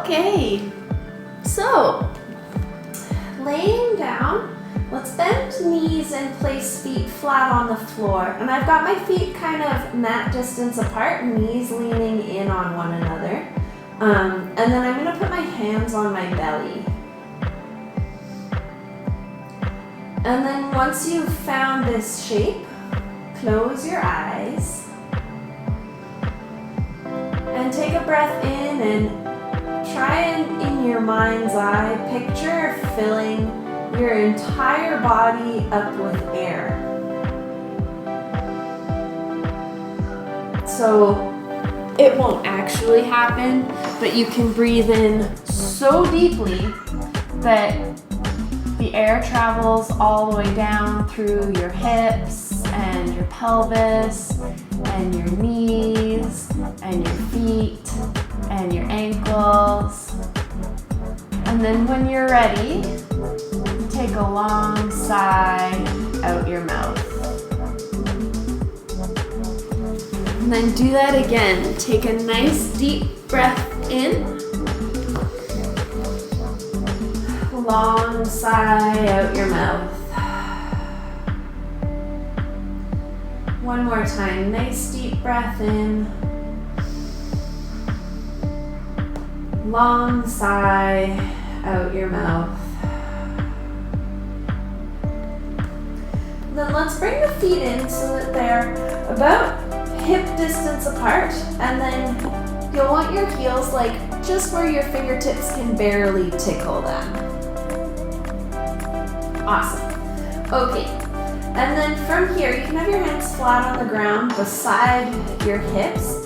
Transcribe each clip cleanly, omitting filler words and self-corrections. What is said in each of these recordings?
Okay, so laying down, let's bend knees and place feet flat on the floor. And I've got my feet kind of mat distance apart, knees leaning in on one another. And then I'm gonna put my hands on my belly. And then once you've found this shape, close your eyes and take a breath in and try and, in your mind's eye, picture filling your entire body up with air. So it won't actually happen, but you can breathe in so deeply that the air travels all the way down through your hips and your pelvis and your knees and your feet and your ankles. And then when you're ready, take a long sigh out your mouth. And then do that again. Take a nice deep breath in. Long sigh out your mouth. One more time. Nice deep breath in. Long sigh out your mouth. Then let's bring the feet in so that they're about hip distance apart, and then you'll want your heels like just where your fingertips can barely tickle them. Awesome. Okay, and then from here you can have your hands flat on the ground beside your hips.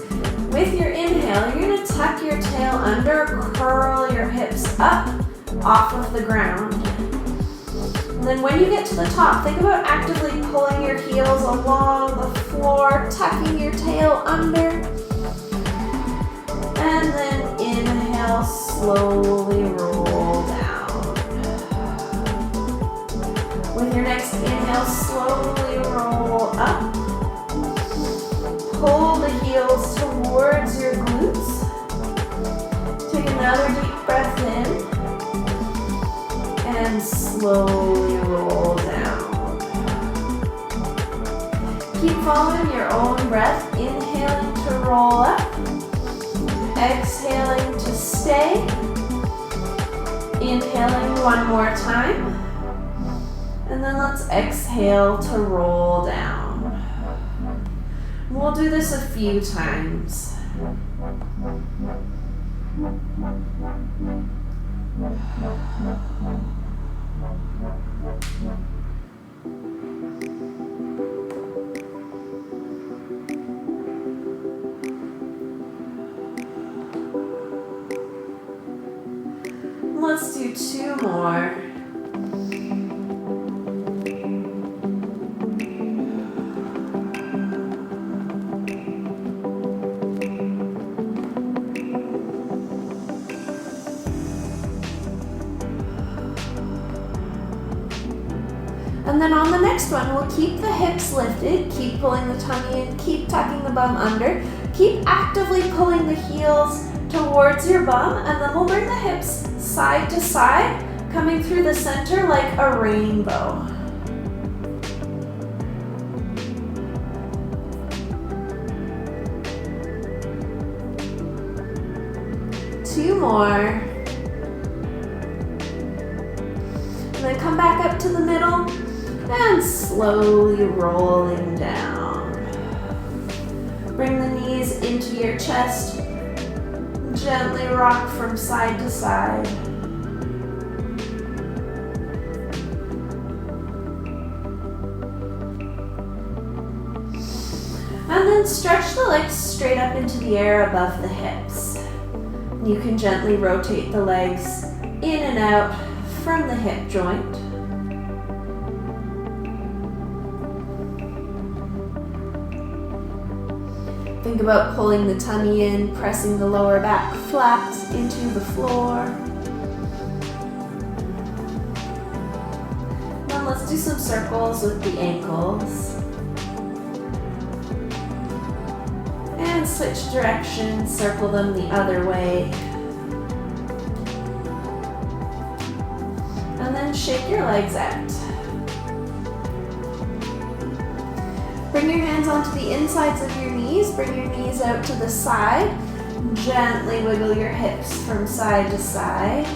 With your inhale, you're going to tuck your tail under, curl your hips up off of the ground. And then when you get to the top, think about actively pulling your heels along the floor, tucking your tail under. And then inhale, slowly roll down. With your next inhale, slowly roll up. Pull the heels towards your glutes. Take another deep breath in. And slowly roll down. Keep following your own breath, inhaling to roll up, exhaling to stay, inhaling one more time, and then let's exhale to roll down. We'll do this a few times. Let's do two more. And then on the next one, we'll keep the hips lifted, keep pulling the tummy in, keep tucking the bum under, keep actively pulling the heels towards your bum, and then we'll bring the hips side to side, coming through the center like a rainbow. Two more. And then come back up to the middle and slowly rolling down. Bring the knees into your chest. Gently rock from side to side. And then stretch the legs straight up into the air above the hips. You can gently rotate the legs in and out from the hip joint. Think about pulling the tummy in, pressing the lower back flat into the floor. Now let's do some circles with the ankles. And switch directions, circle them the other way. shake your legs out. Bring your hands onto the insides of your knees. Bring your knees out to the side. Gently wiggle your hips from side to side.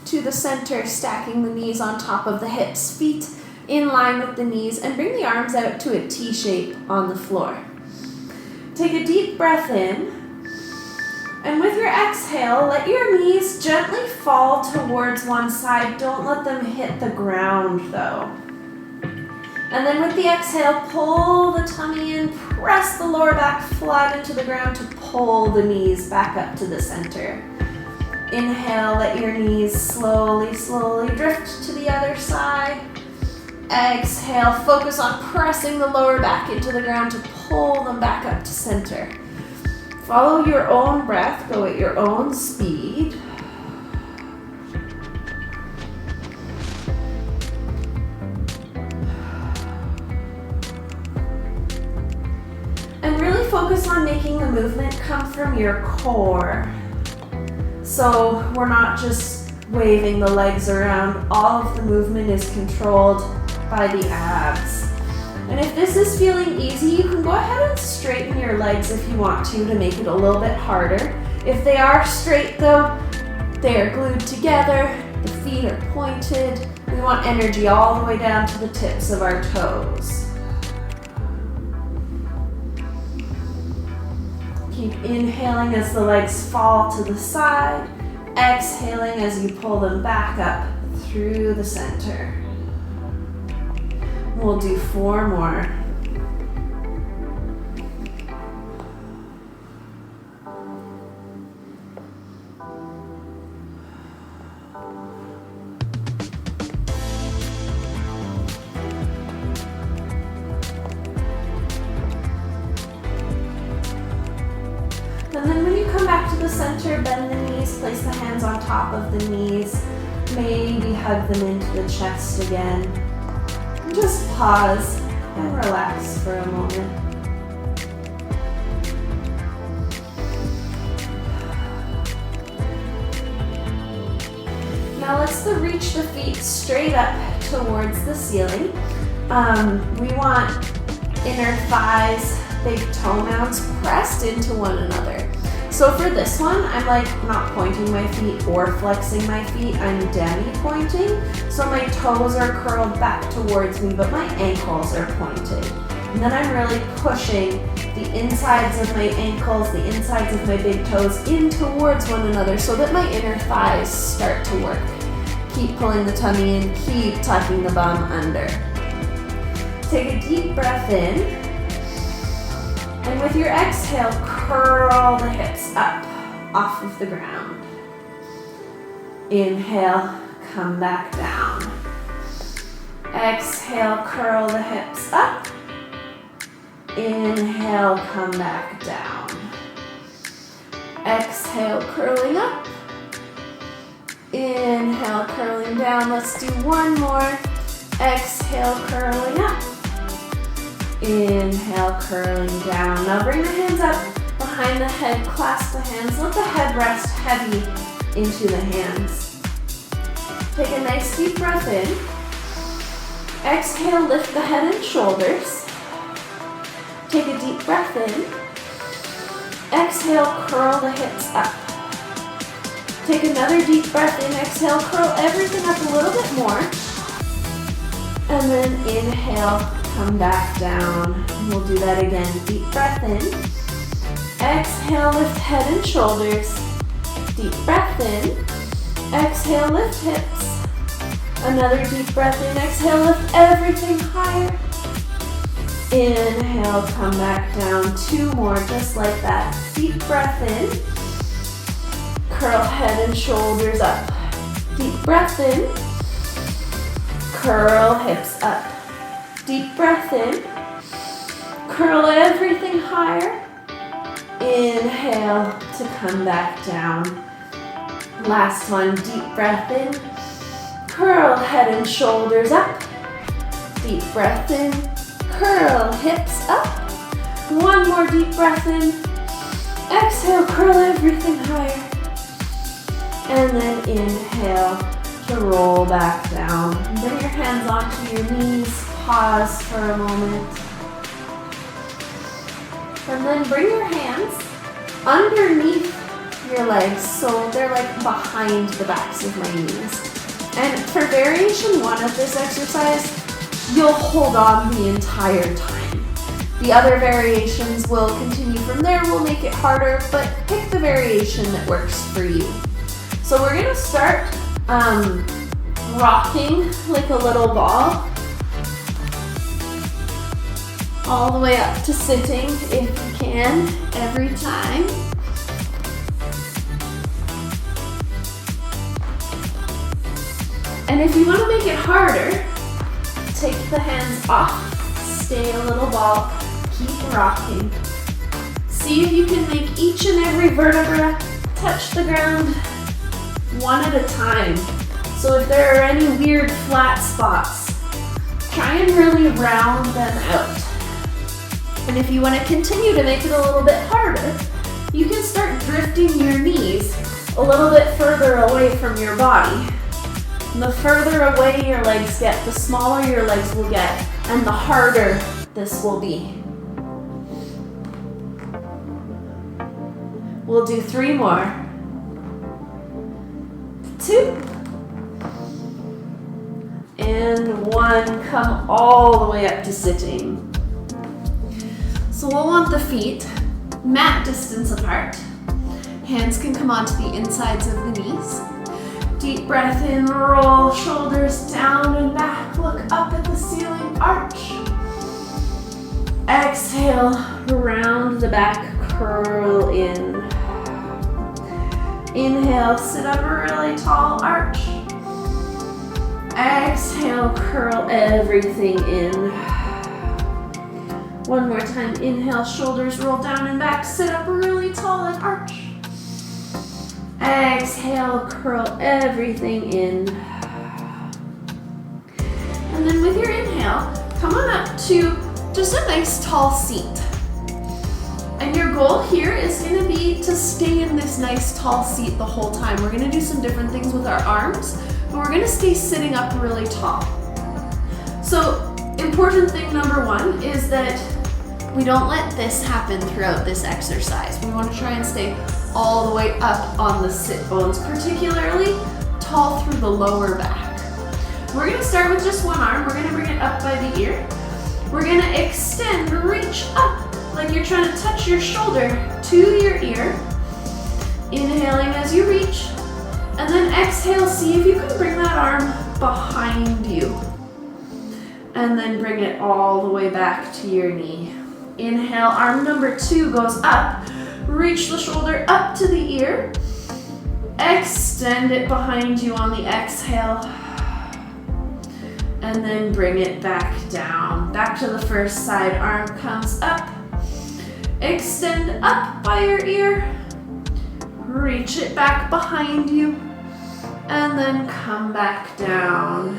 To the center, stacking the knees on top of the hips, feet in line with the knees, and bring the arms out to a T shape on the floor. Take a deep breath in, and with your exhale, let your knees gently fall towards one side. Don't let them hit the ground though. And then with the exhale, pull the tummy in, press the lower back flat into the ground to pull the knees back up to the center. Inhale, let your knees slowly, slowly drift to the other side. Exhale, focus on pressing the lower back into the ground to pull them back up to center. Follow your own breath, go at your own speed. And really focus on making the movement come from your core. So we're not just waving the legs around. All of the movement is controlled by the abs. And if this is feeling easy, you can go ahead and straighten your legs if you want to make it a little bit harder. If they are straight though, they are glued together, the feet are pointed. We want energy all the way down to the tips of our toes. Keep inhaling as the legs fall to the side, exhaling as you pull them back up through the center. We'll do 4 more. And then when you come back to the center, bend the knees, place the hands on top of the knees, maybe hug them into the chest again. And just pause and relax for a moment. Now let's reach the feet straight up towards the ceiling. We want inner thighs, big toe mounts pressed into one another. So for this one, I'm like not pointing my feet or flexing my feet, I'm demi-pointing. So my toes are curled back towards me, but my ankles are pointed. And then I'm really pushing the insides of my ankles, the insides of my big toes in towards one another so that my inner thighs start to work. Keep pulling the tummy in, keep tucking the bum under. Take a deep breath in. And with your exhale, curl the hips up off of the ground. Inhale, come back down. Exhale, curl the hips up. Inhale, come back down. Exhale, curling up. Inhale, curling down. Let's do one more. Exhale, curling up. Inhale, curling down. Now bring the hands up behind the head, clasp the hands, let the head rest heavy into the hands. Take a nice deep breath in. Exhale, lift the head and shoulders. Take a deep breath in. Exhale, curl the hips up. Take another deep breath in. Exhale, curl everything up a little bit more. And then inhale, come back down. And we'll do that again. Deep breath in. Exhale, lift head and shoulders. Deep breath in. Exhale, lift hips. Another deep breath in. Exhale, lift everything higher. Inhale, come back down. 2 more, just like that. Deep breath in. Curl head and shoulders up. Deep breath in. Curl hips up. Deep breath in. Curl everything higher. Inhale to come back down. Last one, deep breath in. Curl head and shoulders up. Deep breath in. Curl hips up. One more deep breath in. Exhale, curl everything higher. And then inhale to roll back down. Bring your hands onto your knees. Pause for a moment. And then bring your hands underneath your legs so they're like behind the backs of my knees. And for variation 1 of this exercise, you'll hold on the entire time. The other variations will continue from there. We'll make it harder, but pick the variation that works for you. So we're gonna start rocking like a little ball all the way up to sitting if you can, every time. And if you want to make it harder, take the hands off, stay a little ball, keep rocking. See if you can make each and every vertebra touch the ground one at a time. So if there are any weird flat spots, try and really round them out. And if you want to continue to make it a little bit harder, you can start drifting your knees a little bit further away from your body. And the further away your legs get, the smaller your legs will get, and the harder this will be. We'll do 3 more. 2. And 1. Come all the way up to sitting. So we'll want the feet mat distance apart. Hands can come onto the insides of the knees. Deep breath in, roll shoulders down and back. Look up at the ceiling, arch. Exhale, round the back, curl in. Inhale, sit up really tall, arch. Exhale, curl everything in. One more time, inhale, shoulders roll down and back, sit up really tall and arch. Exhale, curl everything in. And then with your inhale, come on up to just a nice tall seat. And your goal here is going to be to stay in this nice tall seat the whole time. We're going to do some different things with our arms, but we're going to stay sitting up really tall. So important thing number 1 is that we don't let this happen throughout this exercise. We want to try and stay all the way up on the sit bones, particularly tall through the lower back. We're going to start with just one arm. We're going to bring it up by the ear. We're going to extend, reach up like you're trying to touch your shoulder to your ear. Inhaling as you reach. And then exhale, see if you can bring that arm behind you. And then bring it all the way back to your knee. Inhale, arm number 2 goes up. Reach the shoulder up to the ear. Extend it behind you on the exhale. And then bring it back down. Back to the first side. Arm comes up. Extend up by your ear. Reach it back behind you. And then come back down.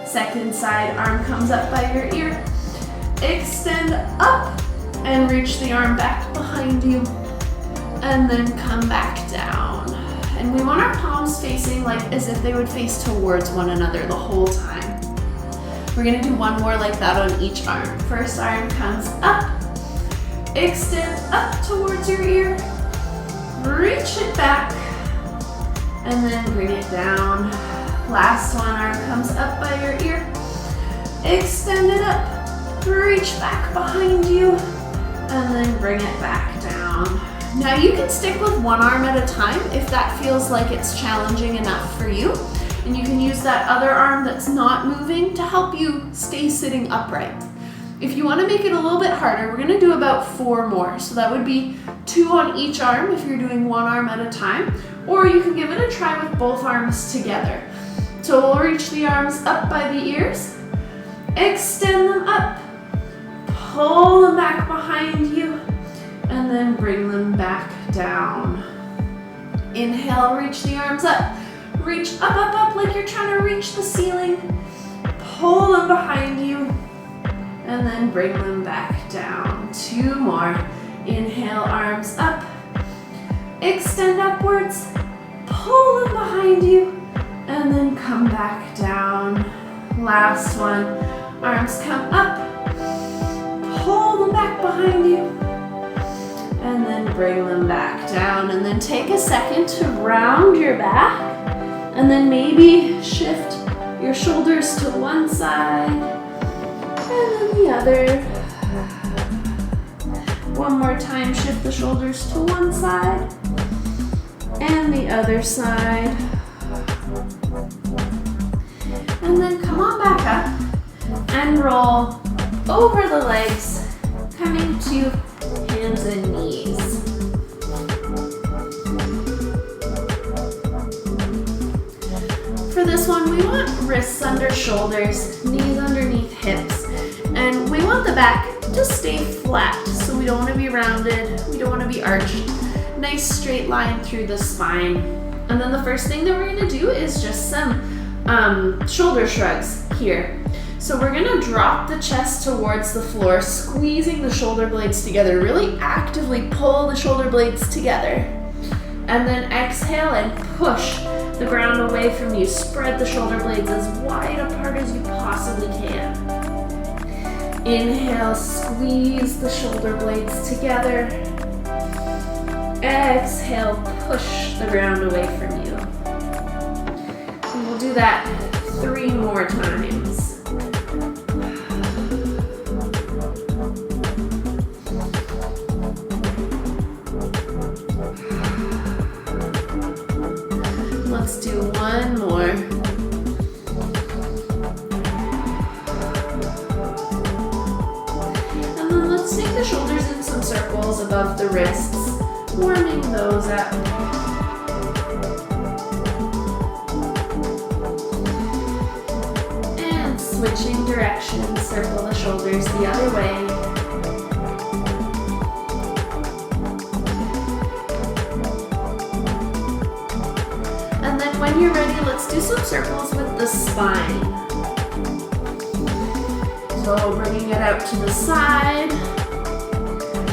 Second side, arm comes up by your ear. Extend up and reach the arm back behind you. And then come back down. And we want our palms facing like as if they would face towards one another the whole time. We're gonna do one more like that on each arm. First arm comes up. Extend up towards your ear. Reach it back. And then bring it down. Last one, arm comes up by your ear. Extend it up. Reach back behind you. And then bring it back down. Now you can stick with one arm at a time if that feels like it's challenging enough for you. And you can use that other arm that's not moving to help you stay sitting upright. If you want to make it a little bit harder, we're going to do about 4 more. So that would be 2 on each arm if you're doing one arm at a time. Or you can give it a try with both arms together. So we'll reach the arms up by the ears. Extend them up. Pull them back behind you. And then bring them back down. Inhale, reach the arms up. Reach up, up, up like you're trying to reach the ceiling. Pull them behind you. And then bring them back down. 2 more. Inhale, arms up. Extend upwards. Pull them behind you. And then come back down. Last one. Arms come up. Pull them back behind you. And then bring them back down. And then take a second to round your back. And then maybe shift your shoulders to one side and then the other. One more time, shift the shoulders to one side and the other side. And then come on back up and roll over the legs, coming to hands and knees. For this one, we want wrists under shoulders, knees underneath hips, and we want the back to stay flat, so we don't want to be rounded, we don't want to be arched. Nice straight line through the spine. And then the first thing that we're going to do is just some shoulder shrugs here. So we're going to drop the chest towards the floor, squeezing the shoulder blades together. Really actively pull the shoulder blades together. And then exhale and push the ground away from you. Spread the shoulder blades as wide apart as you possibly can. Inhale, squeeze the shoulder blades together. Exhale, push the ground away from you. And we'll do that 3 more times. Let's do 1 more. And then let's take the shoulders in some circles above the wrists, warming those up. And switching directions, circle the shoulders the other way. When you're ready, let's do some circles with the spine. So bringing it out to the side,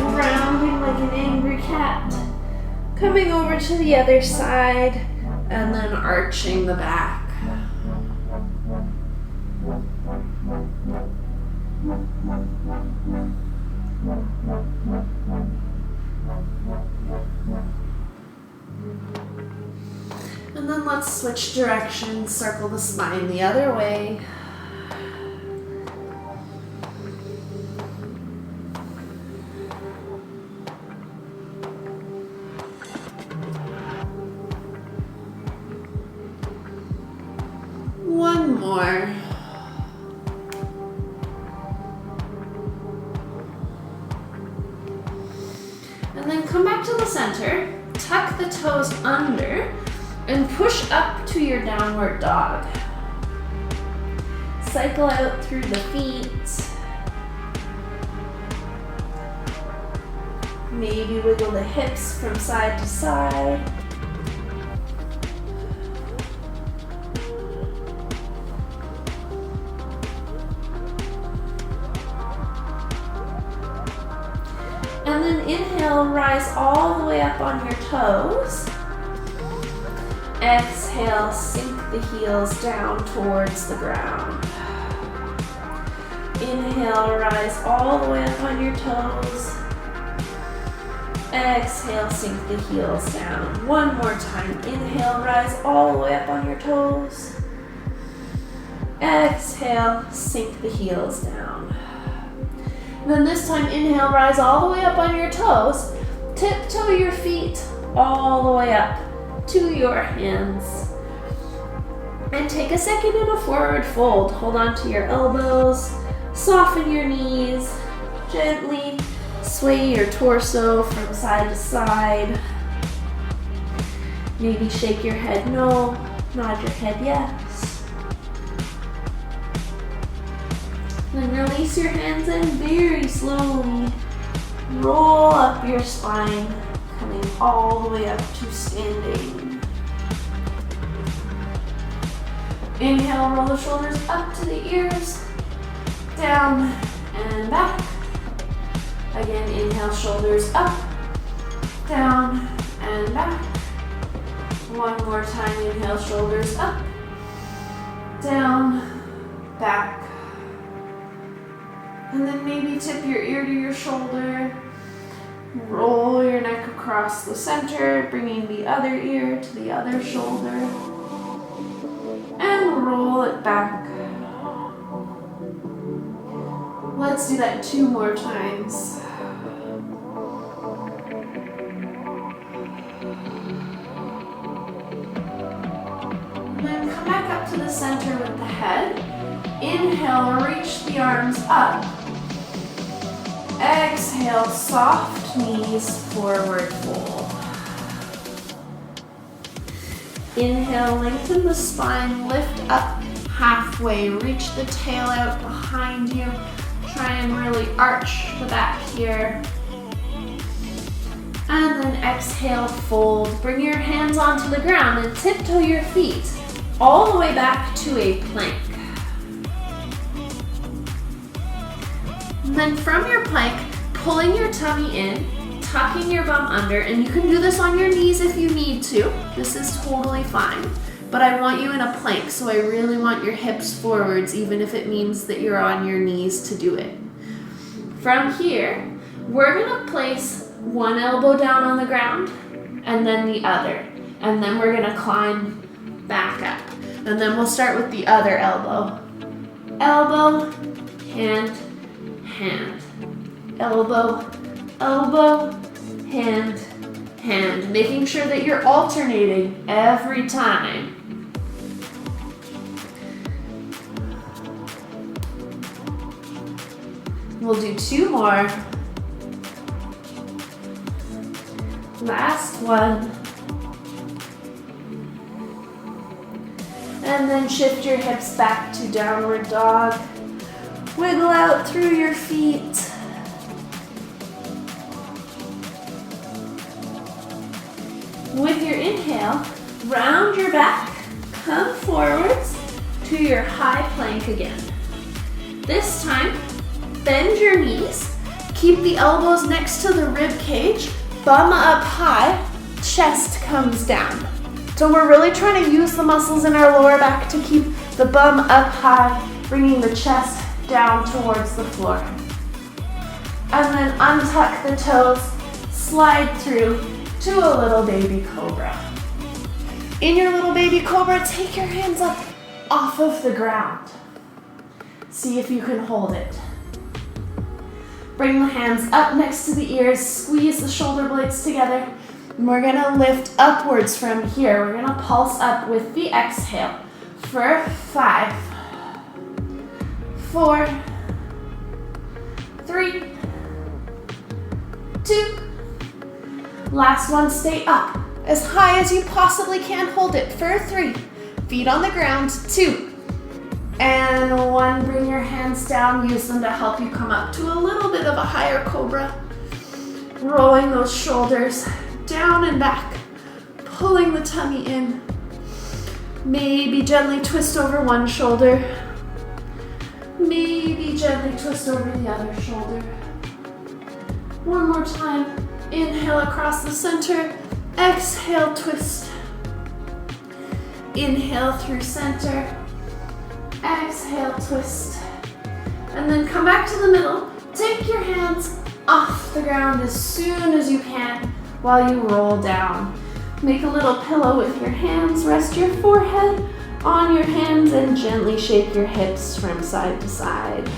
rounding like an angry cat, coming over to the other side, and then arching the back. And then let's switch directions, circle the spine the other way. One more. And then come back to the center, tuck the toes under, and push up to your downward dog. Cycle out through the feet. Maybe wiggle the hips from side to side. And then inhale, rise all the way up on your toes. Exhale, sink the heels down towards the ground. Inhale, rise all the way up on your toes. Exhale, sink the heels down. One more time. Inhale, rise all the way up on your toes. Exhale, sink the heels down. And then this time, inhale, rise all the way up on your toes. Tiptoe your feet all the way up to your hands. And take a second in a forward fold. Hold on to your elbows, soften your knees, gently sway your torso from side to side. Maybe shake your head no, nod your head yes. Then release your hands and very slowly roll up your spine, coming all the way up to standing. Inhale, roll the shoulders up to the ears, down and back. Again, inhale, shoulders up, down and back. One more time, inhale, shoulders up, down, back. And then maybe tip your ear to your shoulder. Roll your neck across the center, bringing the other ear to the other shoulder. And roll it back. Let's do that 2 more times. And then come back up to the center with the head. Inhale, reach the arms up. Exhale, soft knees, forward fold. Inhale, lengthen the spine, lift up halfway, reach the tail out behind you. Try and really arch the back here. And then exhale, fold. Bring your hands onto the ground and tiptoe your feet all the way back to a plank. And then from your plank, pulling your tummy in, tucking your bum under, and you can do this on your knees if you need to. This is totally fine. But I want you in a plank, so I really want your hips forwards, even if it means that you're on your knees to do it. From here, we're gonna place one elbow down on the ground, and then the other. And then we're gonna climb back up. And then we'll start with the other elbow. Elbow, hand, hand. Elbow, elbow, hand, hand. Making sure that you're alternating every time. We'll do 2 more. Last one. And then shift your hips back to downward dog. Wiggle out through your feet. With your inhale, round your back, come forwards to your high plank again. This time, bend your knees, keep the elbows next to the rib cage, bum up high, chest comes down. So we're really trying to use the muscles in our lower back to keep the bum up high, bringing the chest down towards the floor. And then untuck the toes, slide through to a little baby cobra. In your little baby cobra, take your hands up off of the ground. See if you can hold it. Bring the hands up next to the ears, squeeze the shoulder blades together. And we're gonna lift upwards from here. We're gonna pulse up with the exhale for 5, 4, 3, 2. Last one, stay up as high as you possibly can. Hold it for 3. Feet on the ground, 2. And 1, bring your hands down. Use them to help you come up to a little bit of a higher cobra. Rolling those shoulders down and back. Pulling the tummy in. Maybe gently twist over one shoulder. Maybe gently twist over the other shoulder. One more time. Inhale across the center. Exhale, twist. Inhale through center. Exhale, twist. And then come back to the middle. Take your hands off the ground as soon as you can while you roll down. Make a little pillow with your hands. Rest your forehead on your hands and gently shake your hips from side to side.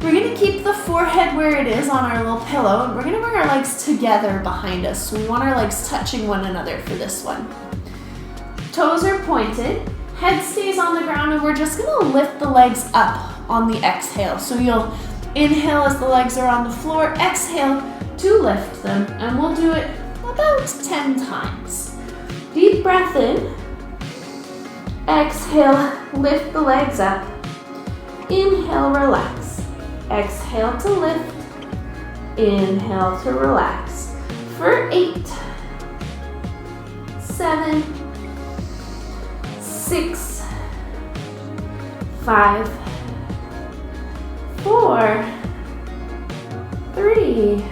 We're gonna keep the forehead where it is on our little pillow, and we're gonna bring our legs together behind us. So we want our legs touching one another for this one. Toes are pointed, head stays on the ground, and we're just gonna lift the legs up on the exhale. So you'll inhale as the legs are on the floor, exhale to lift them, and we'll do it about 10 times. Deep breath in, exhale, lift the legs up, inhale, relax. Exhale to lift, inhale to relax. For 8, 7, 6, 5, 4, 3,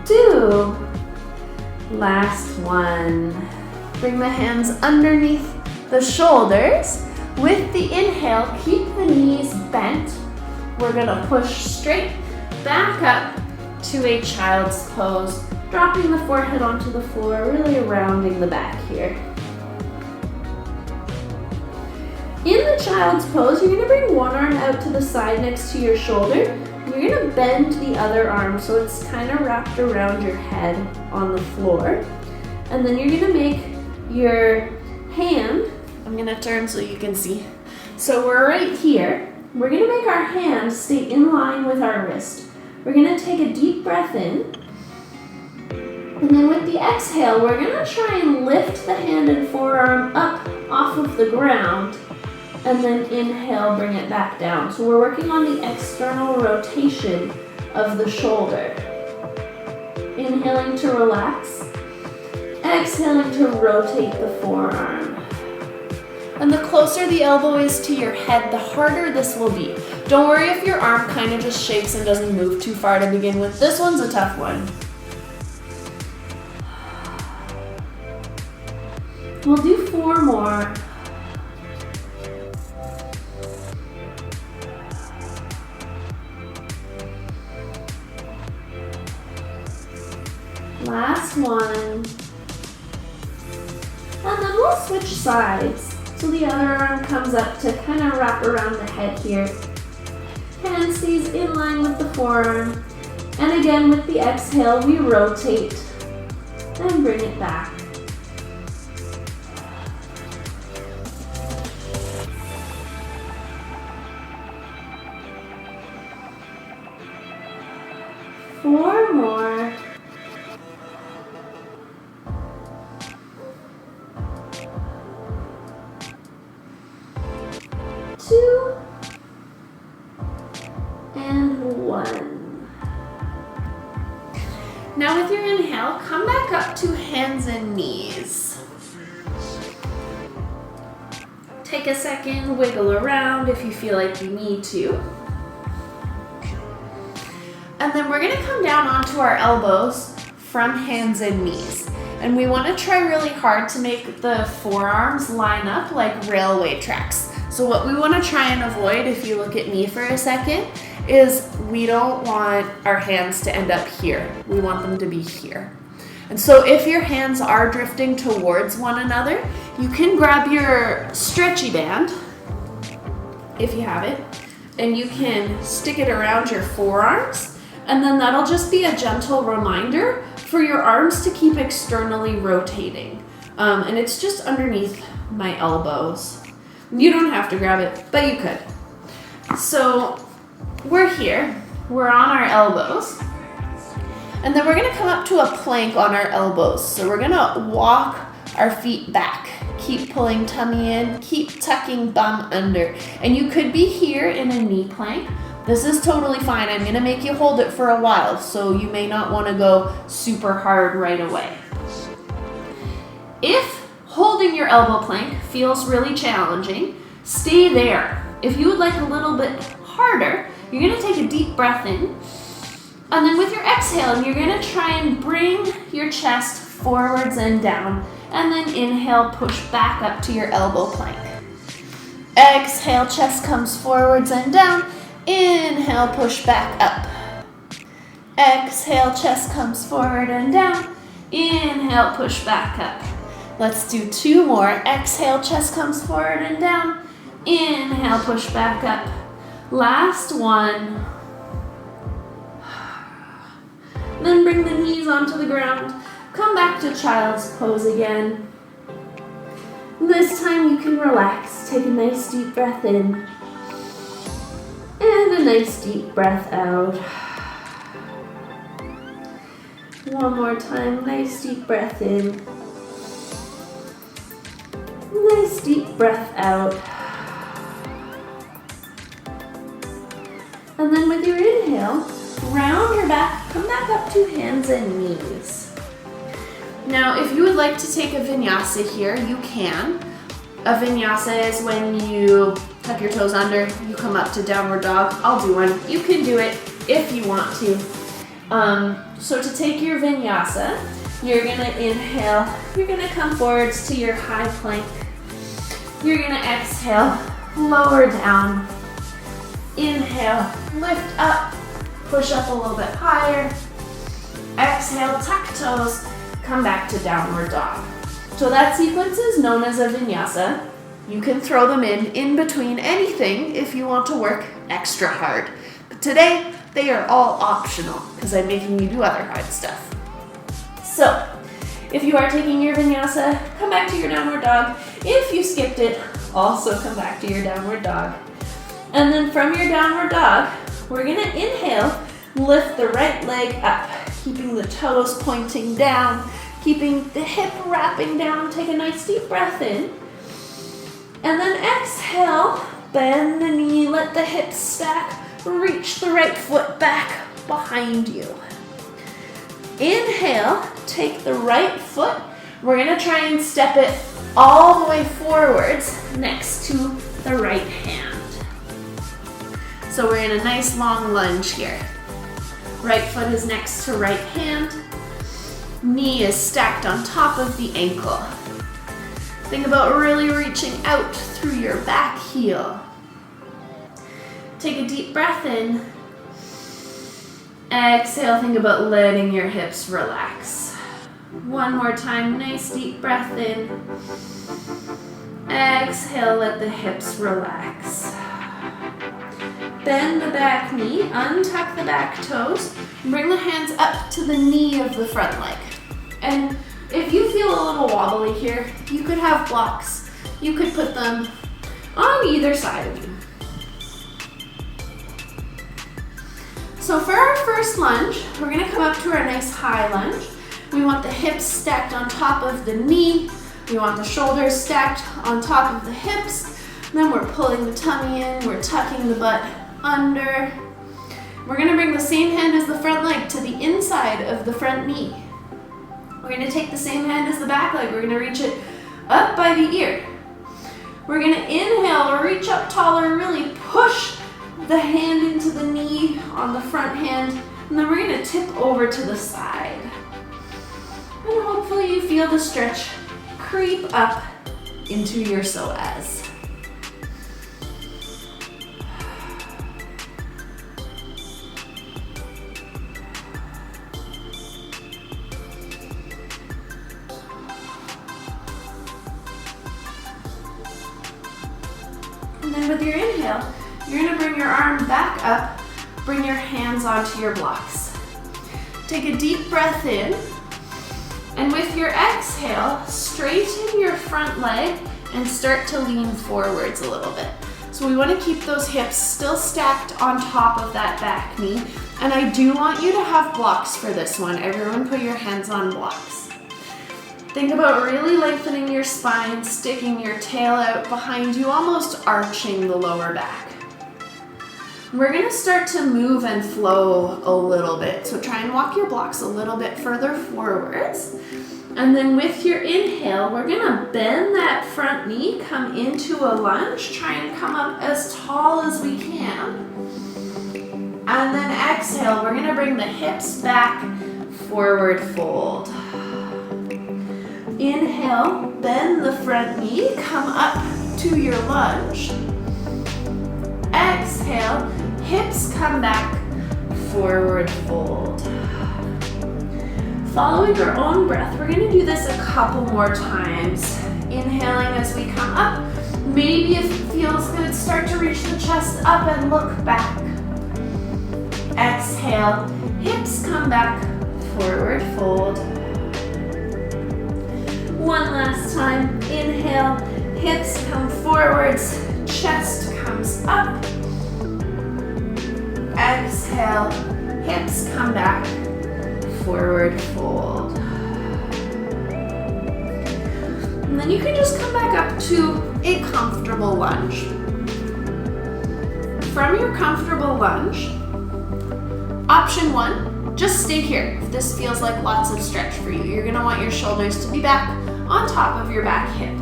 2. Last one. Bring the hands underneath the shoulders. With the inhale, keep the knees bent. We're gonna push straight back up to a child's pose, dropping the forehead onto the floor, really rounding the back here. In the child's pose, you're gonna bring one arm out to the side next to your shoulder. You're gonna bend the other arm so it's kind of wrapped around your head on the floor. And then you're gonna make your hand, I'm gonna turn so you can see. So we're right here. We're gonna make our hand stay in line with our wrist. We're gonna take a deep breath in. And then with the exhale, we're gonna try and lift the hand and forearm up off of the ground. And then inhale, bring it back down. So we're working on the external rotation of the shoulder. Inhaling to relax. Exhaling to rotate the forearm. And the closer the elbow is to your head, the harder this will be. Don't worry if your arm kind of just shakes and doesn't move too far to begin with. This one's a tough one. We'll do 4 more. Last one. And then we'll switch sides. So the other arm comes up to kind of wrap around the head here. Hand stays in line with the forearm. And again, with the exhale, we rotate and bring it back. Four more. Two and 1. Now with your inhale, come back up to hands and knees. Take a second, wiggle around if you feel like you need to. And then we're gonna come down onto our elbows from hands and knees. And we wanna try really hard to make the forearms line up like railway tracks. So what we wanna try and avoid, if you look at me for a second, is we don't want our hands to end up here. We want them to be here. And so if your hands are drifting towards one another, you can grab your stretchy band, if you have it, and you can stick it around your forearms, and then that'll just be a gentle reminder for your arms to keep externally rotating. And it's just underneath my elbows. You don't have to grab it, but you could. So we're here, we're on our elbows, and then we're gonna come up to a plank on our elbows. So we're gonna walk our feet back. Keep pulling tummy in, keep tucking bum under. And you could be here in a knee plank. This is totally fine. I'm gonna make you hold it for a while, so you may not wanna go super hard right away. If holding your elbow plank feels really challenging, stay there. If you would like a little bit harder, you're gonna take a deep breath in, and then with your exhale, you're gonna try and bring your chest forwards and down, and then inhale, push back up to your elbow plank. Exhale, chest comes forwards and down. Inhale, push back up. Exhale, chest comes forward and down. Inhale, push back up. Let's do 2 more. Exhale, chest comes forward and down. Inhale, push back up. Last one. Then bring the knees onto the ground. Come back to child's pose again. This time you can relax. Take a nice deep breath in. And a nice deep breath out. One more time, nice deep breath in. Nice deep breath out. And then with your inhale, round your back, come back up to hands and knees. Now, if you would like to take a vinyasa here, you can. A vinyasa is when you tuck your toes under, you come up to downward dog. I'll do one. You can do it if you want to. So to take your vinyasa, you're gonna inhale, you're gonna come forwards to your high plank. You're gonna exhale, lower down. Inhale, lift up, push up a little bit higher. Exhale, tuck toes, come back to downward dog. So that sequence is known as a vinyasa. You can throw them in between anything if you want to work extra hard. But today, they are all optional because I'm making you do other hard stuff. So, if you are taking your vinyasa, come back to your downward dog. If you skipped it, also come back to your downward dog. And then from your downward dog, we're gonna inhale, lift the right leg up, keeping the toes pointing down, keeping the hip wrapping down. Take a nice deep breath in. And then exhale, bend the knee, let the hips stack, reach the right foot back behind you. Inhale, take the right foot. We're gonna try and step it all the way forwards next to the right hand. So we're in a nice long lunge here. Right foot is next to right hand. Knee is stacked on top of the ankle. Think about really reaching out through your back heel. Take a deep breath in. Exhale, think about letting your hips relax. One more time, nice deep breath in. Exhale, let the hips relax. Bend the back knee, untuck the back toes, bring the hands up to the knee of the front leg. And if you feel a little wobbly here, you could have blocks. You could put them on either side of you. So for our first lunge, we're gonna come up to our nice high lunge. We want the hips stacked on top of the knee. We want the shoulders stacked on top of the hips. Then we're pulling the tummy in, we're tucking the butt under. We're gonna bring the same hand as the front leg to the inside of the front knee. We're gonna take the same hand as the back leg. We're gonna reach it up by the ear. We're gonna inhale, reach up taller, really push the hand into the knee on the front hand, and then we're gonna tip over to the side. And hopefully you feel the stretch creep up into your psoas. And then with your inhale, you're gonna bring your arm back up, bring your hands onto your blocks. Take a deep breath in, and with your exhale, straighten your front leg and start to lean forwards a little bit. So we wanna keep those hips still stacked on top of that back knee, and I do want you to have blocks for this one. Everyone put your hands on blocks. Think about really lengthening your spine, sticking your tail out behind you, almost arching the lower back. We're gonna start to move and flow a little bit. So try and walk your blocks a little bit further forwards. And then with your inhale, we're gonna bend that front knee, come into a lunge, try and come up as tall as we can. And then exhale, we're gonna bring the hips back, forward fold. Inhale, bend the front knee, come up to your lunge. Exhale, hips come back, forward fold. Following your own breath, we're gonna do this a couple more times. Inhaling as we come up. Maybe if it feels good, start to reach the chest up and look back. Exhale, hips come back, forward fold. One last time, inhale, hips come forwards, chest comes up. Exhale, hips come back, forward fold. And then you can just come back up to a comfortable lunge. From your comfortable lunge, option one, just stay here. If this feels like lots of stretch for you, you're gonna want your shoulders to be back on top of your back hip.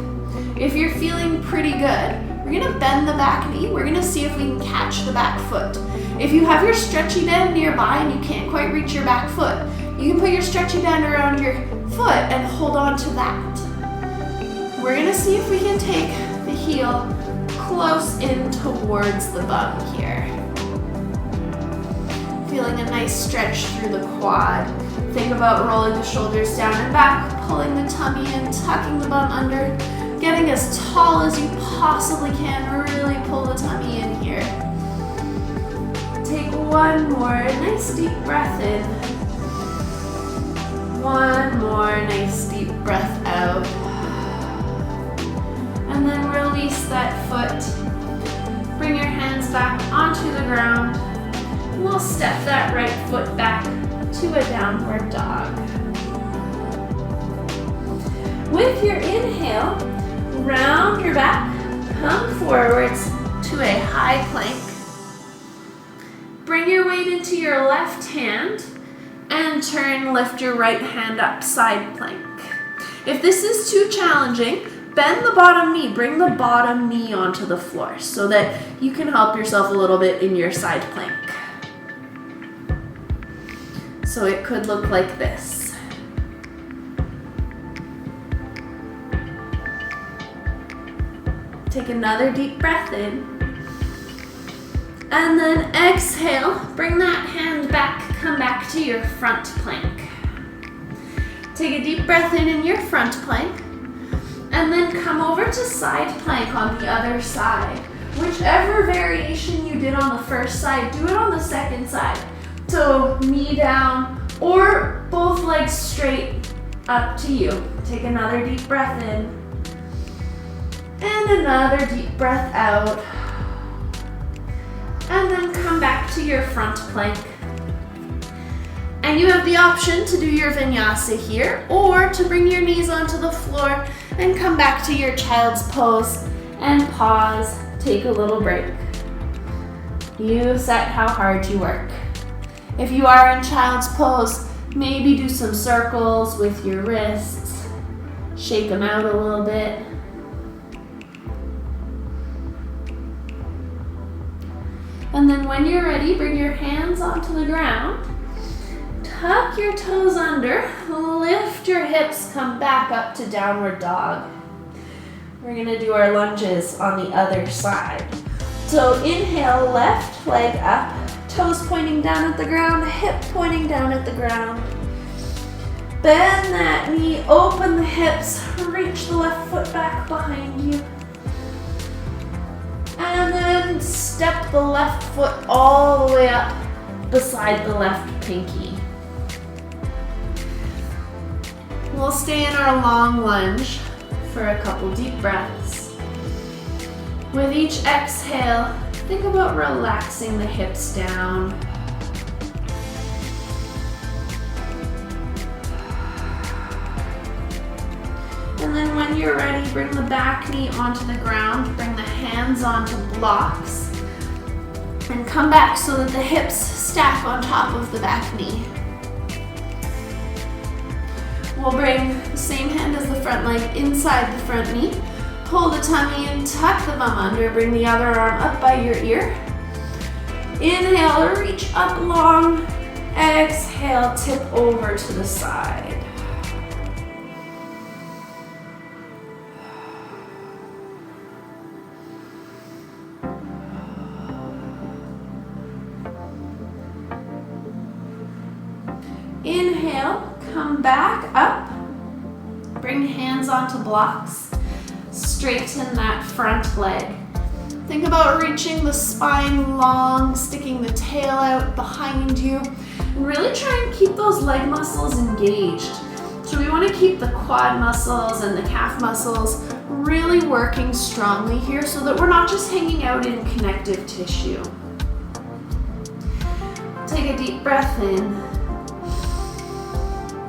If you're feeling pretty good, we're gonna bend the back knee. We're gonna see if we can catch the back foot. If you have your stretchy band nearby and you can't quite reach your back foot, you can put your stretchy band around your foot and hold on to that. We're gonna see if we can take the heel close in towards the bum here. Feeling a nice stretch through the quad. Think about rolling the shoulders down and back, pulling the tummy in, tucking the bum under, getting as tall as you possibly can. Really pull the tummy in here. Take one more nice deep breath in. One more nice deep breath out. And then release that foot. Bring your hands back onto the ground. We'll step that right foot back to a downward dog. With your inhale, round your back, come forwards to a high plank. Bring your weight into your left hand and turn, lift your right hand up, side plank. If this is too challenging, bend the bottom knee, bring the bottom knee onto the floor so that you can help yourself a little bit in your side plank. So it could look like this. Take another deep breath in. And then exhale, bring that hand back, come back to your front plank. Take a deep breath in your front plank. And then come over to side plank on the other side. Whichever variation you did on the first side, do it on the second side. So knee down or both legs straight, up to you. Take another deep breath in. And another deep breath out. And then come back to your front plank. And you have the option to do your vinyasa here or to bring your knees onto the floor and come back to your child's pose and pause, take a little break. You set how hard you work. If you are in child's pose, maybe do some circles with your wrists, shake them out a little bit. And then when you're ready, bring your hands onto the ground. Tuck your toes under, lift your hips, come back up to downward dog. We're gonna do our lunges on the other side. So inhale, left leg up, toes pointing down at the ground, hip pointing down at the ground. Bend that knee, open the hips, reach the left foot back behind you. And then step the left foot all the way up beside the left pinky. We'll stay in our long lunge for a couple deep breaths. With each exhale, think about relaxing the hips down. And then when you're ready, bring the back knee onto the ground, bring the hands onto blocks, and come back so that the hips stack on top of the back knee. We'll bring the same hand as the front leg inside the front knee. Pull the tummy in, tuck the bum under, bring the other arm up by your ear. Inhale, reach up long. Exhale, tip over to the side. Inhale, come back up. Bring hands onto blocks. Straighten that front leg. Think about reaching the spine long, sticking the tail out behind you, and really try and keep those leg muscles engaged. So we want to keep the quad muscles and the calf muscles really working strongly here so that we're not just hanging out in connective tissue. Take a deep breath in.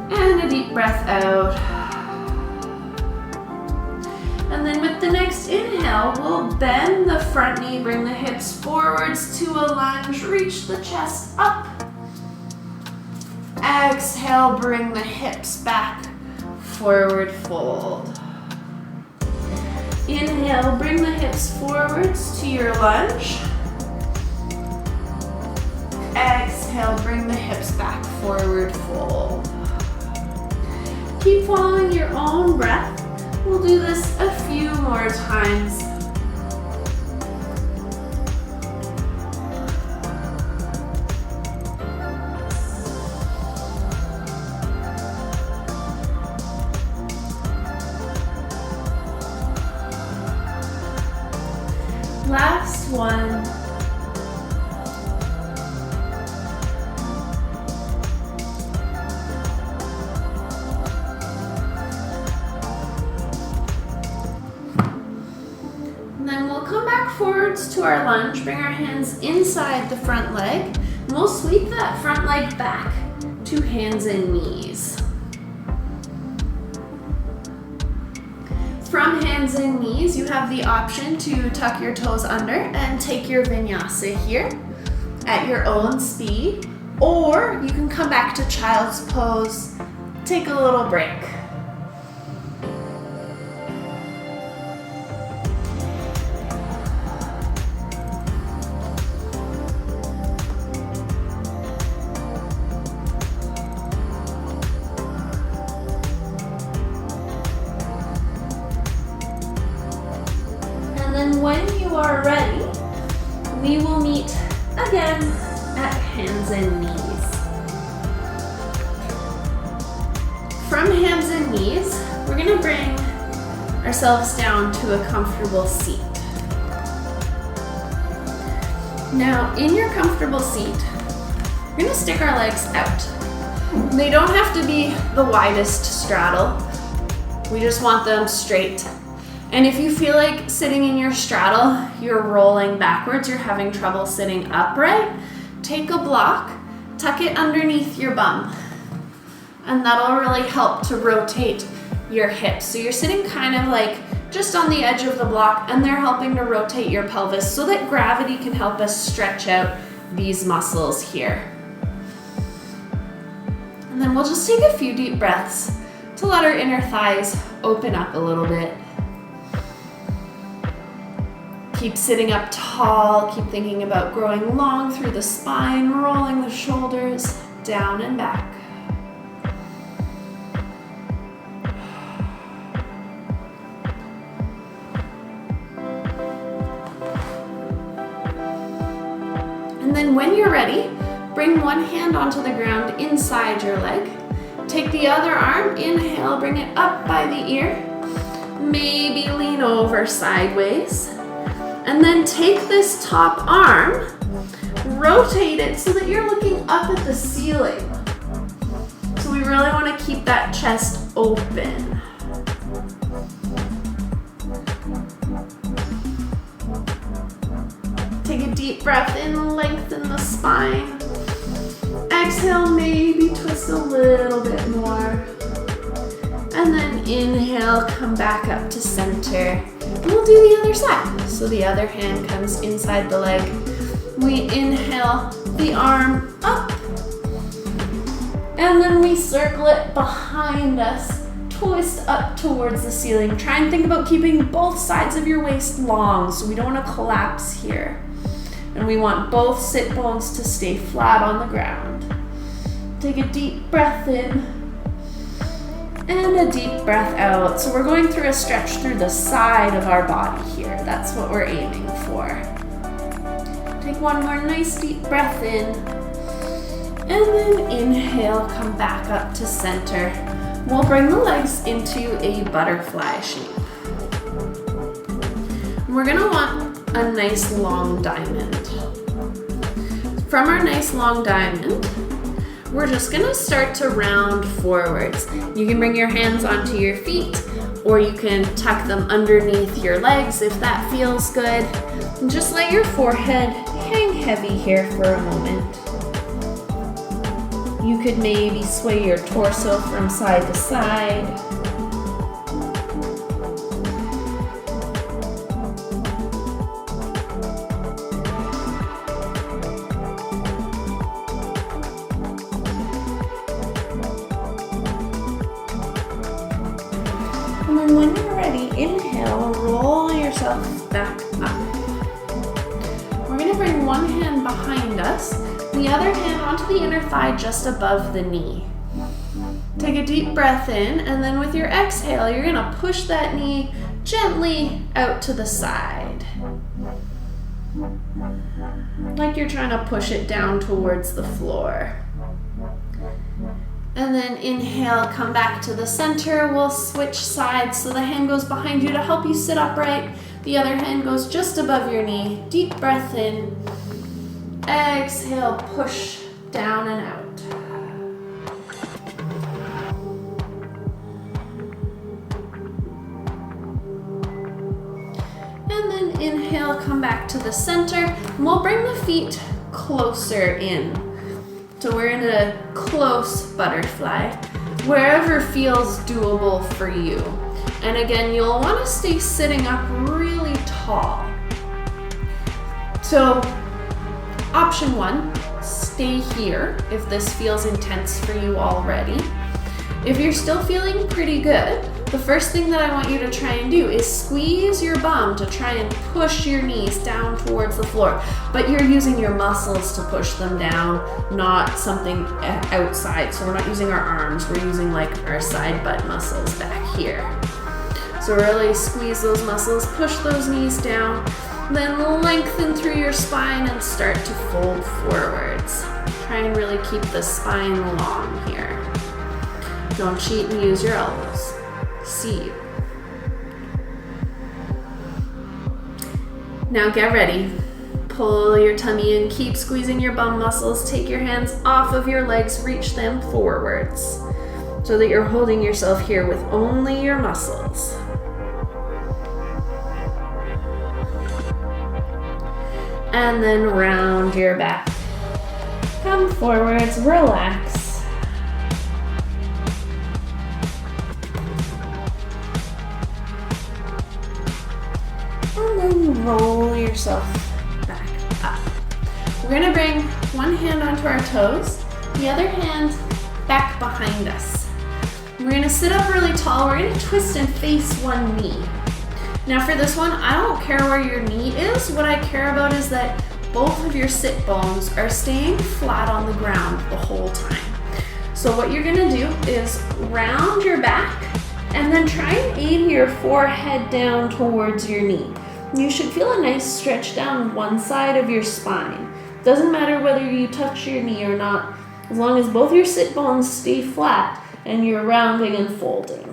And a deep breath out. And then with the next inhale, we'll bend the front knee, bring the hips forwards to a lunge, reach the chest up. Exhale, bring the hips back, forward fold. Inhale, bring the hips forwards to your lunge. Exhale, bring the hips back forward, fold. Keep following your own breath. We'll do this a few more times. Last one. And then we'll come back forwards to our lunge, bring our hands inside the front leg, and we'll sweep that front leg back to hands and knees. From hands and knees, you have the option to tuck your toes under and take your vinyasa here at your own speed, or you can come back to child's pose, take a little break. When you are ready, we will meet again at hands and knees. From hands and knees, we're going to bring ourselves down to a comfortable seat. Now, in your comfortable seat, we're going to stick our legs out. They don't have to be the widest straddle. We just want them straight. And if you feel like sitting in your straddle, you're rolling backwards, you're having trouble sitting upright, take a block, tuck it underneath your bum. And that'll really help to rotate your hips. So you're sitting kind of like just on the edge of the block, and they're helping to rotate your pelvis so that gravity can help us stretch out these muscles here. And then we'll just take a few deep breaths to let our inner thighs open up a little bit. Keep sitting up tall, keep thinking about growing long through the spine, rolling the shoulders down and back. And then when you're ready, bring one hand onto the ground inside your leg. Take the other arm, inhale, bring it up by the ear. Maybe lean over sideways. And then take this top arm, rotate it so that you're looking up at the ceiling. So we really want to keep that chest open. Take a deep breath in, lengthen the spine. Exhale, maybe twist a little bit more. And then inhale, come back up to center. We'll do the other side. So the other hand comes inside the leg. We inhale the arm up. And then we circle it behind us. Twist up towards the ceiling. Try and think about keeping both sides of your waist long so we don't want to collapse here. And we want both sit bones to stay flat on the ground. Take a deep breath in. And a deep breath out. So we're going through a stretch through the side of our body here. That's what we're aiming for. Take one more nice deep breath in. And then inhale, come back up to center. We'll bring the legs into a butterfly shape. We're gonna want a nice long diamond. From our nice long diamond, we're just gonna start to round forwards. You can bring your hands onto your feet, or you can tuck them underneath your legs if that feels good. And just let your forehead hang heavy here for a moment. You could maybe sway your torso from side to side. And then when you're ready, inhale, roll yourself back up. We're gonna bring one hand behind us, the other hand onto the inner thigh just above the knee. Take a deep breath in, and then with your exhale, you're gonna push that knee gently out to the side. Like you're trying to push it down towards the floor. And then inhale, come back to the center. We'll switch sides so the hand goes behind you to help you sit upright. The other hand goes just above your knee. Deep breath in. Exhale, push down and out. And then inhale, come back to the center. And we'll bring the feet closer in. So we're in a close butterfly, wherever feels doable for you. And again, you'll want to stay sitting up really tall. So option one, stay here if this feels intense for you already. If you're still feeling pretty good, the first thing that I want you to try and do is squeeze your bum to try and push your knees down towards the floor. But you're using your muscles to push them down, not something outside. So we're not using our arms, we're using like our side butt muscles back here. So really squeeze those muscles, push those knees down, then lengthen through your spine and start to fold forwards. Try and really keep the spine long here. Don't cheat and use your elbows. See you. Now get ready. Pull your tummy in, keep squeezing your bum muscles, take your hands off of your legs, reach them forwards so that you're holding yourself here with only your muscles. And then round your back. Come forwards, relax. And then roll yourself back up. We're gonna bring one hand onto our toes, the other hand back behind us. We're gonna sit up really tall. We're gonna twist and face one knee. Now for this one, I don't care where your knee is. What I care about is that both of your sit bones are staying flat on the ground the whole time. So what you're gonna do is round your back and then try and aim your forehead down towards your knee. You should feel a nice stretch down one side of your spine. Doesn't matter whether you touch your knee or not, as long as both your sit bones stay flat and you're rounding and folding.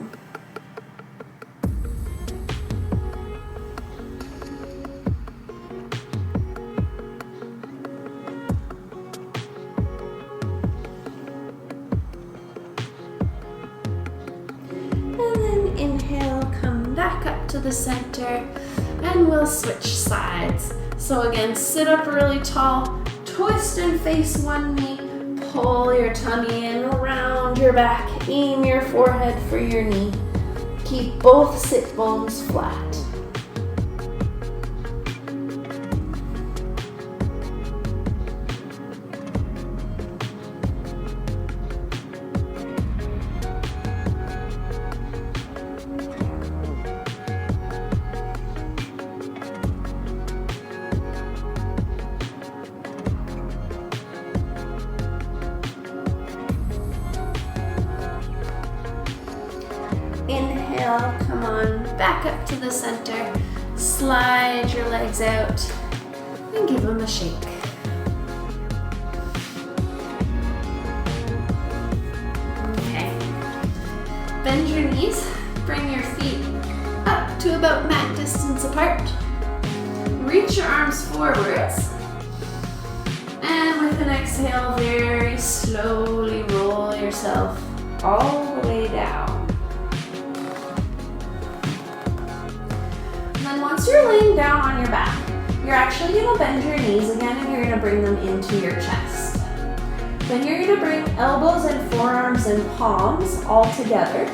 Inhale, come back up to the center, and we'll switch sides. So again, sit up really tall, twist and face one knee, pull your tummy in, round your back, aim your forehead for your knee. Keep both sit bones flat. Inhale, come on back up to the center, slide your legs out, and give them a shake. Okay, bend your knees, bring your feet up to about mat distance apart, reach your arms forwards, and with an exhale, very slowly roll yourself all the way down. Once you're laying down on your back, you're actually going to bend your knees again and you're going to bring them into your chest. Then you're going to bring elbows and forearms and palms all together.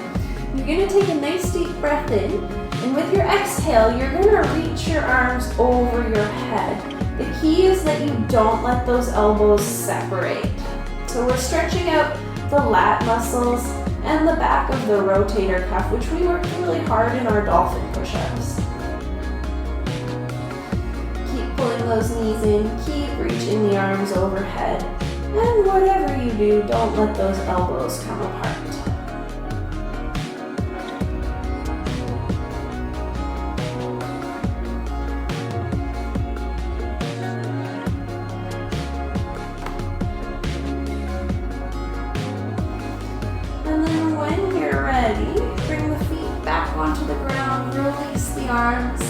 You're going to take a nice deep breath in, and with your exhale, you're going to reach your arms over your head. The key is that you don't let those elbows separate. So we're stretching out the lat muscles and the back of the rotator cuff, which we work really hard in our dolphin push-ups. those knees in, keep reaching the arms overhead. And whatever you do, don't let those elbows come apart. And then when you're ready, bring the feet back onto the ground, release the arms,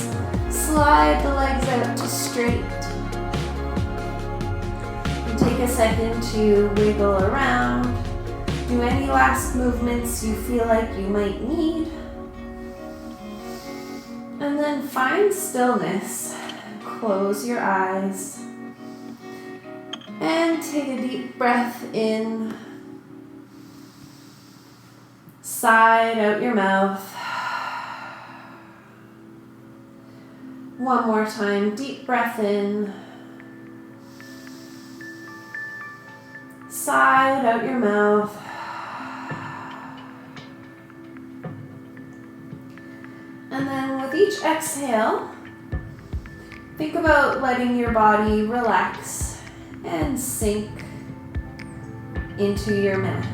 slide the legs out to straight. Take a second to wiggle around. Do any last movements you feel like you might need. And then find stillness. Close your eyes. And take a deep breath in. Side out your mouth. One more time, deep breath in. Side out your mouth. And then with each exhale, think about letting your body relax and sink into your mat.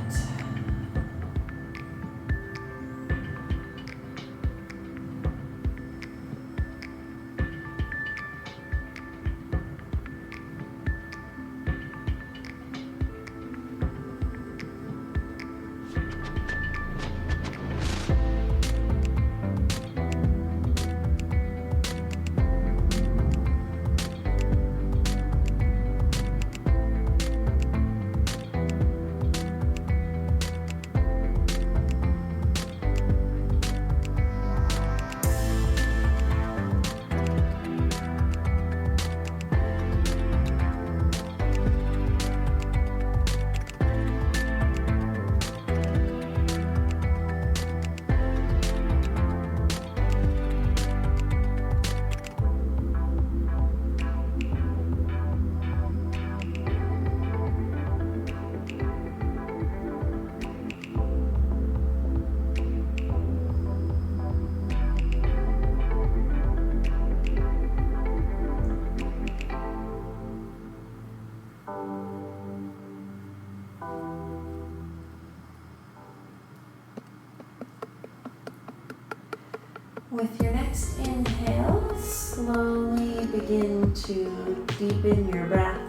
With your next inhale, slowly begin to deepen your breath.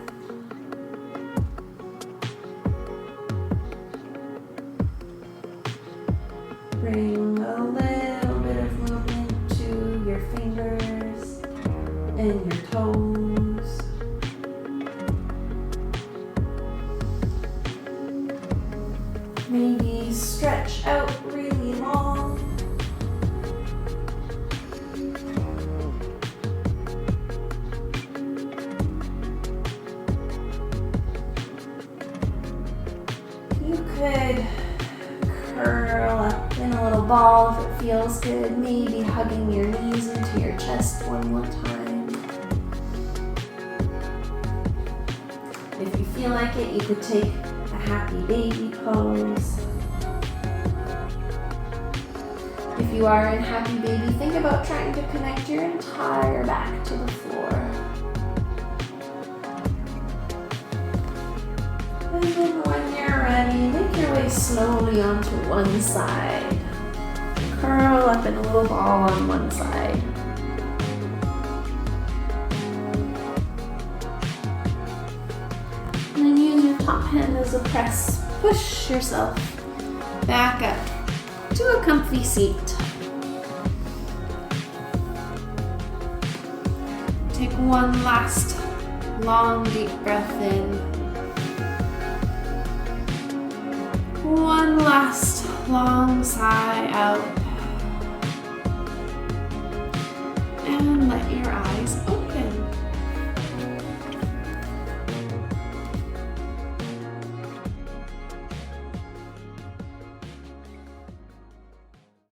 Bring a little bit of movement to your fingers and your toes. Maybe stretch out really long. You could curl up in a little ball if it feels good, maybe hugging your knees into your chest one more time. If you feel like it, you could take a happy baby pose. If you are in happy baby, think about trying to connect your entire back to the floor. And then when you're ready, make your way slowly onto one side. Curl up in a little ball on one side. And then use your top hand as a press. Push yourself back up to a comfy seat. Take one last long deep breath in. One last long sigh out.